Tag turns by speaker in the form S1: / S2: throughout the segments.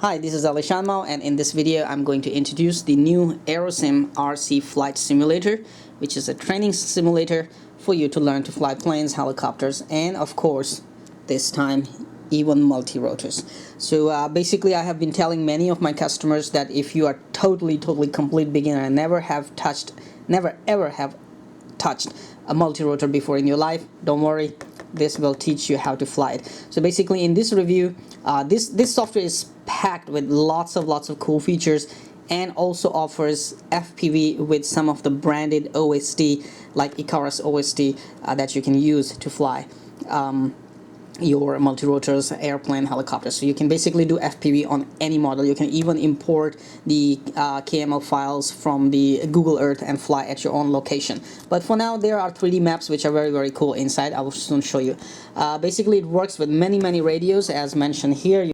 S1: Hi, this is AliShanMao, and in this video I'm going to introduce the new AeroSimRC flight simulator, which is a training simulator for you to learn to fly planes, helicopters, and of course this time even multi-rotors. So basically I have been telling many of my customers that if you are totally complete beginner and never ever have touched a multi-rotor before in your life, don't worry, this will teach you how to fly it. So basically in this review, this software is packed with lots of cool features and also offers FPV with some of the branded OST like Icarus OST that you can use to fly your multi-rotors, airplane, helicopters. So you can basically do FPV on any model. You can even import the KML files from the Google Earth and fly at your own location. But for now, there are 3D maps which are very cool inside. I will soon show you. Basically, it works with many radios as mentioned here.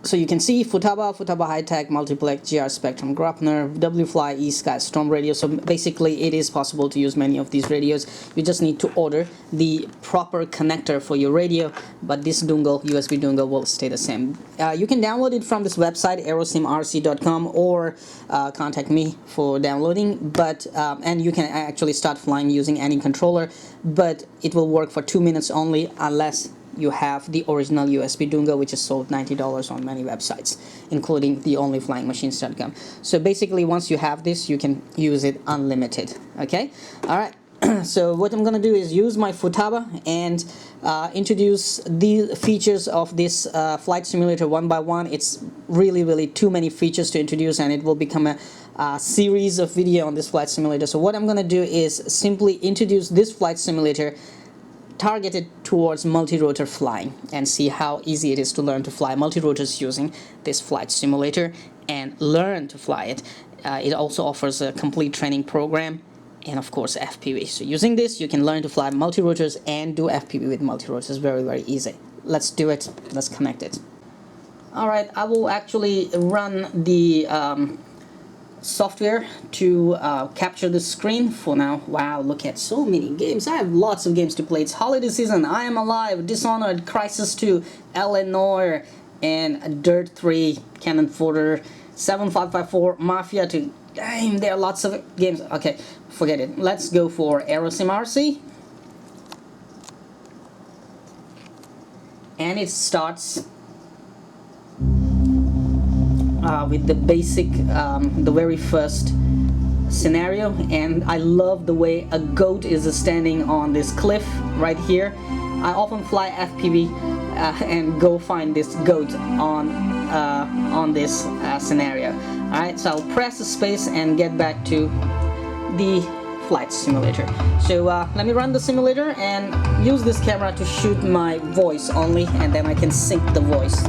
S1: So you can see Futaba High-Tech, Multiplex, GR Spectrum, Grapner, W-Fly, E-Sky, Storm radio. So basically it is possible to use many of these radios. You just need to order the proper connector for your radio, but this dongle, USB dongle, will stay the same. You can download it from this website, AeroSimRC.com, or contact me for downloading. But and you can actually start flying using any controller, but it will work for 2 minutes only unless you have the original USB dongle, which is sold $90 on many websites, including the onlyflyingmachines.com. So basically, once you have this, you can use it unlimited. Okay, all right. So what I'm gonna do is use my Futaba and introduce the features of this flight simulator one by one. It's really too many features to introduce, and it will become a series of video on this flight simulator. So what I'm gonna do is simply introduce this flight simulator targeted towards multi-rotor flying and see how easy it is to learn to fly multi-rotors using this flight simulator and learn to fly it. It also offers a complete training program and of course FPV. So using this you can learn to fly multi-rotors and do FPV with multi-rotors very easy. Let's do it. Let's connect it. Alright, I will actually run the software to capture the screen for now. Wow, look at so many games. I have lots of games to play. It's holiday season. I Am Alive, Dishonored, Crisis 2, Eleanor, and Dirt 3, Cannon Fodder, 7554, Mafia 2. Damn, there are lots of games. Okay, forget it. Let's go for AeroSimRC. And it starts with the basic, the very first scenario, and I love the way a goat is standing on this cliff right here. I often fly FPV and go find this goat on this scenario. Alright, so I'll press the space and get back to the flight simulator. So let me run the simulator and use this camera to shoot my voice only, and then I can sync the voice.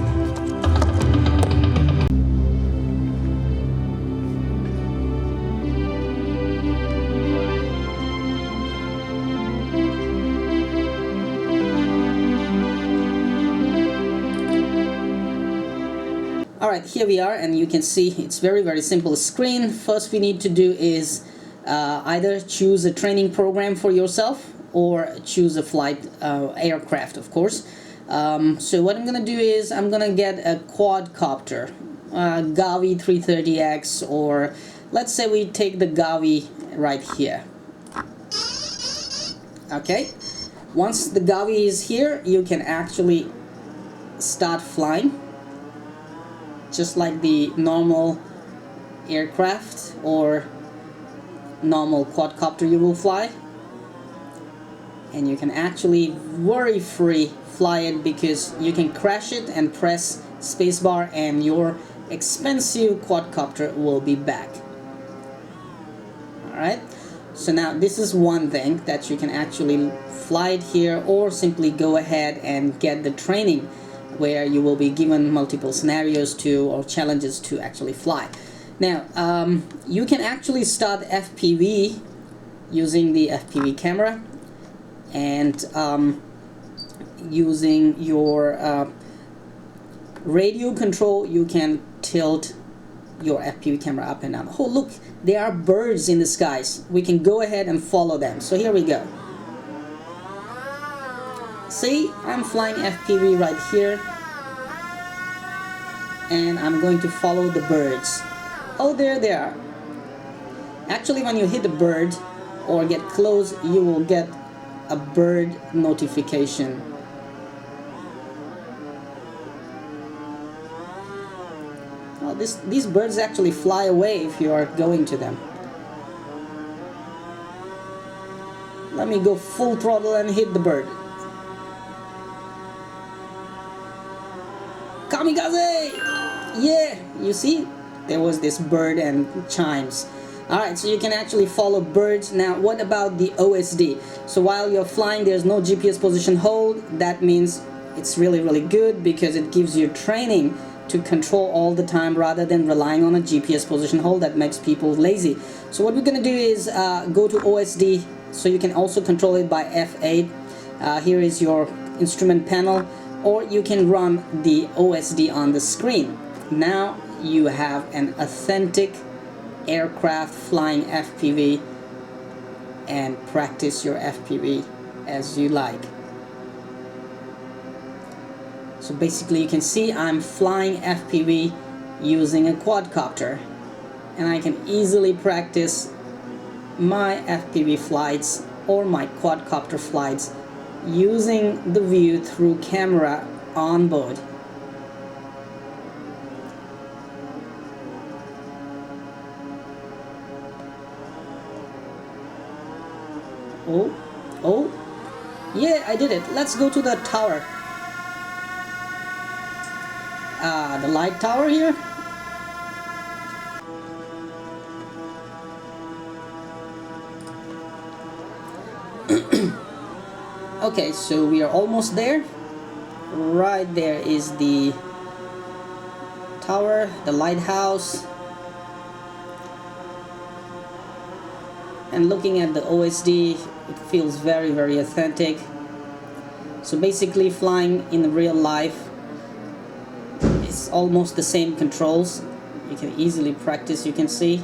S1: Alright, here we are, and you can see it's very simple screen. First we need to do is either choose a training program for yourself or choose a flight aircraft, of course. So what I'm gonna do is I'm gonna get a quadcopter, Gavi 330X, or let's say we take the Gavi right here. Okay, once the Gavi is here, you can actually start flying just like the normal aircraft or normal quadcopter you will fly, and you can actually very free fly it because you can crash it and press spacebar and your expensive quadcopter will be back. Alright, so now this is one thing that you can actually fly it here, or simply go ahead and get the training where you will be given multiple scenarios to or challenges to actually fly. Now you can actually start FPV using the FPV camera, and using your radio control you can tilt your FPV camera up and down. Oh look, there are birds in the skies. We can go ahead and follow them. So here we go. See, I'm flying FPV right here. and I'm going to follow the birds. Oh, there they are. Actually, when you hit a bird or get close, you will get a bird notification. Oh, these birds actually fly away if you are going to them. Let me go full throttle and hit the bird. Kamikaze! Yeah, you see? There was this bird and chimes. Alright, so you can actually follow birds. Now, what about the OSD? So while you're flying, there's no GPS position hold. That means it's really, really good because it gives you training to control all the time rather than relying on a GPS position hold that makes people lazy. So what we're going to do is go to OSD, so you can also control it by F8. Here is your instrument panel, or you can run the OSD on the screen. Now you have an authentic aircraft flying FPV and practice your FPV as you like. So basically you can see I'm flying FPV using a quadcopter, and I can easily practice my FPV flights or my quadcopter flights using the view through camera on board. Oh, yeah, I did it. Let's go to the tower. The light tower here. Okay, so we are almost there. Right there is the tower, the lighthouse. And looking at the OSD, it feels very, very authentic. So basically flying in real life, it's almost the same controls. You can easily practice, you can see.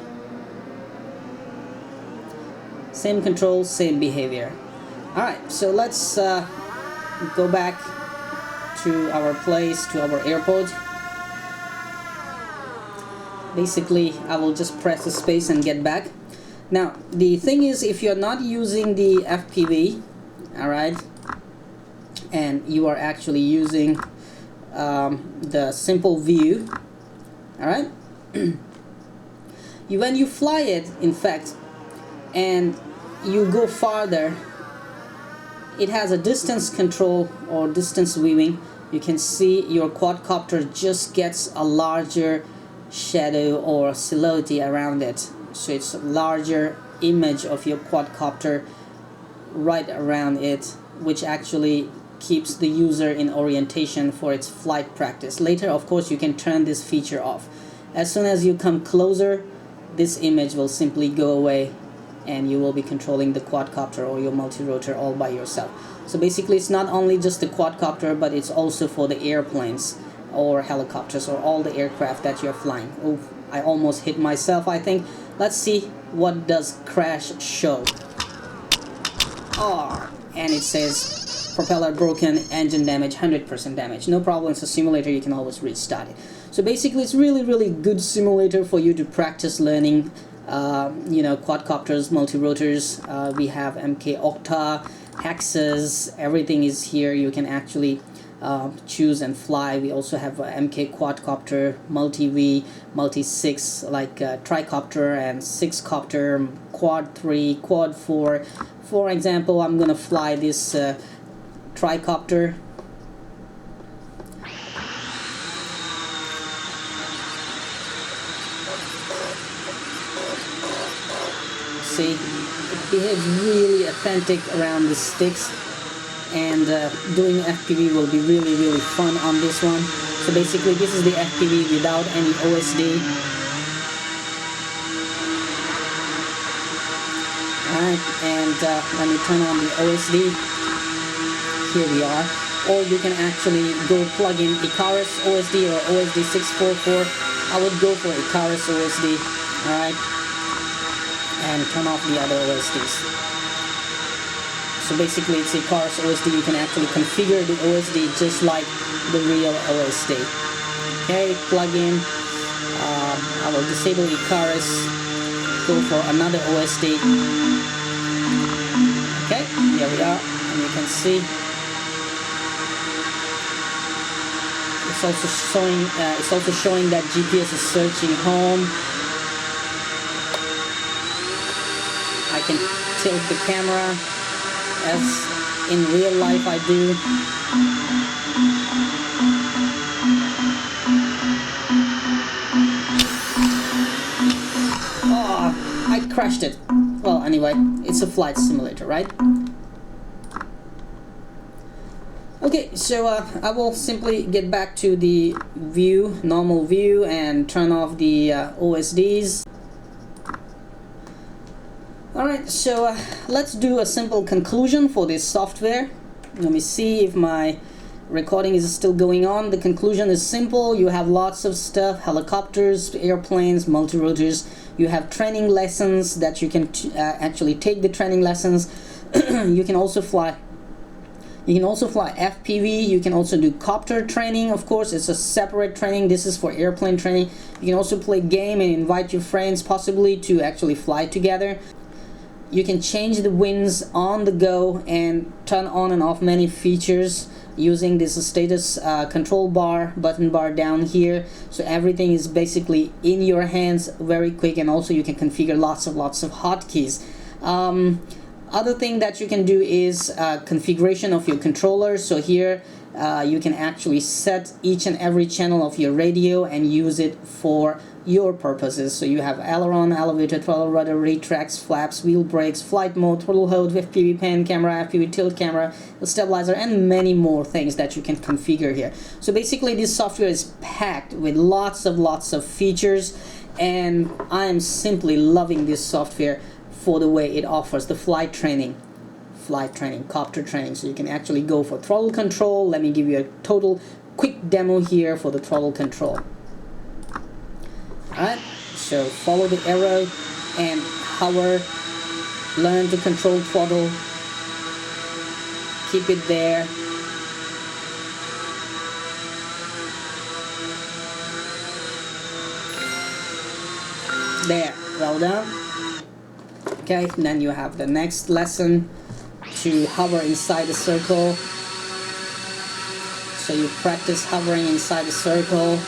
S1: Same controls, same behavior. Alright, so let's go back to our place, to our airport. Basically, I will just press the space and get back. Now, the thing is, if you're not using the FPV, alright, and you are actually using the simple view, alright, when you fly it, in fact, and you go farther, it has a distance control or distance viewing. You can see your quadcopter just gets a larger shadow or silhouette around it. So it's a larger image of your quadcopter right around it, which actually keeps the user in orientation for its flight practice. Later, of course, you can turn this feature off. As soon as you come closer, this image will simply go away and you will be controlling the quadcopter or your multi-rotor all by yourself. So basically it's not only just the quadcopter, but it's also for the airplanes or helicopters or all the aircraft that you're flying. Oh, I almost hit myself, I think. Let's see what does crash show. Oh, and it says propeller broken, engine damage, 100% damage. No problem, it's a simulator, you can always restart it. So basically it's really good simulator for you to practice learning quadcopters, multi-rotors. We have MK Octa, Hexas, everything is here. You can actually choose and fly. We also have MK quadcopter, multi-V, multi-6, like tricopter and six-copter, quad 3, quad 4. For example, I'm gonna fly this tricopter. See, it behaves really authentic around the sticks, and doing FPV will be really fun on this one. So basically this is the FPV without any OSD. Alright, and let me turn on the OSD. Here we are. Or you can actually go plug in Icarus OSD or OSD 644. I would go for Icarus OSD. Alright, and turn off the other OSDs. So basically it's Icarus OSD. You can actually configure the OSD just like the real OSD. Okay, plug in. I will disable Icarus, go for another OSD. Okay, here we are, and you can see it's also showing that GPS is searching home. I can tilt the camera as in real life I do. Oh, I crashed it. Well, anyway, it's a flight simulator, right? Okay, so I will simply get back to the view, normal view, and turn off the OSDs. Alright, so let's do a simple conclusion for this software. Let me see if my recording is still going on. The conclusion is simple. You have lots of stuff: helicopters, airplanes, multirotors. You have training lessons that you can actually take the training lessons. You can also fly FPV. You can also do copter training. Of course, it's a separate training. This is for airplane training. You can also play game and invite your friends possibly to actually fly together. You can change the winds on the go and turn on and off many features using this status control bar, button bar down here. So everything is basically in your hands, very quick, and also you can configure lots of hotkeys. Other thing that you can do is configuration of your controller. So here you can actually set each and every channel of your radio and use it for your purposes. So you have aileron, elevator, throttle, rudder, retracts, flaps, wheel brakes, flight mode, throttle hold, FPV pan camera, FPV tilt camera, stabilizer, and many more things that you can configure here. So basically this software is packed with lots of features, and I am simply loving this software for the way it offers the flight training, copter training. So you can actually go for throttle control. Let me give you a total quick demo here for the throttle control. Alright, so follow the arrow and hover, learn to control throttle, keep it there. There, well done. Okay, then you have the next lesson to hover inside the circle. So you practice hovering inside the circle.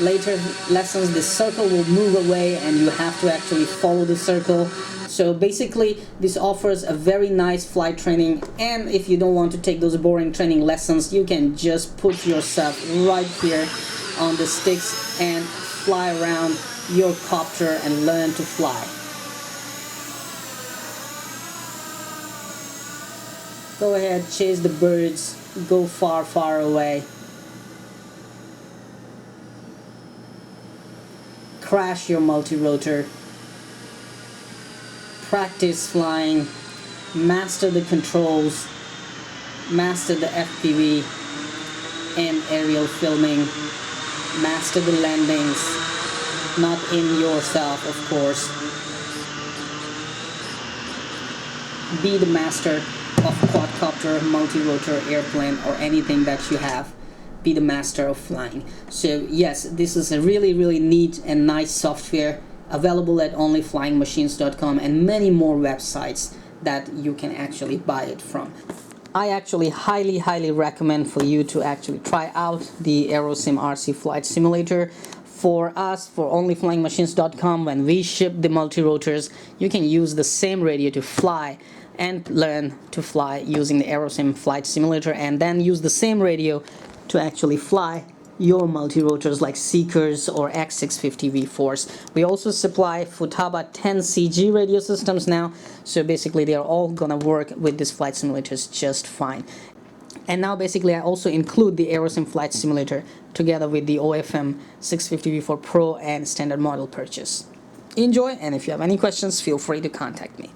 S1: Later lessons, the circle will move away and you have to actually follow the circle. So basically this offers a very nice flight training, and if you don't want to take those boring training lessons, you can just put yourself right here on the sticks and fly around your copter and learn to fly. Go ahead, chase the birds, go far away. Crash your multirotor, practice flying, master the controls, master the FPV and aerial filming, master the landings, not in yourself of course. Be the master of quadcopter, multirotor, airplane, or anything that you have. Be the master of flying. So yes, this is a really neat and nice software available at onlyflyingmachines.com and many more websites that you can actually buy it from. I actually highly recommend for you to actually try out the AeroSimRC flight simulator. For us, for onlyflyingmachines.com, when we ship the multirotors, you can use the same radio to fly and learn to fly using the AeroSim flight simulator, and then use the same radio to actually fly your multirotors like Seekers or X650 V4s. We also supply Futaba 10CG radio systems now, so basically they are all gonna work with these flight simulators just fine. And now basically I also include the AeroSim flight simulator together with the OFM 650 V4 Pro and standard model purchase. Enjoy, and if you have any questions, feel free to contact me.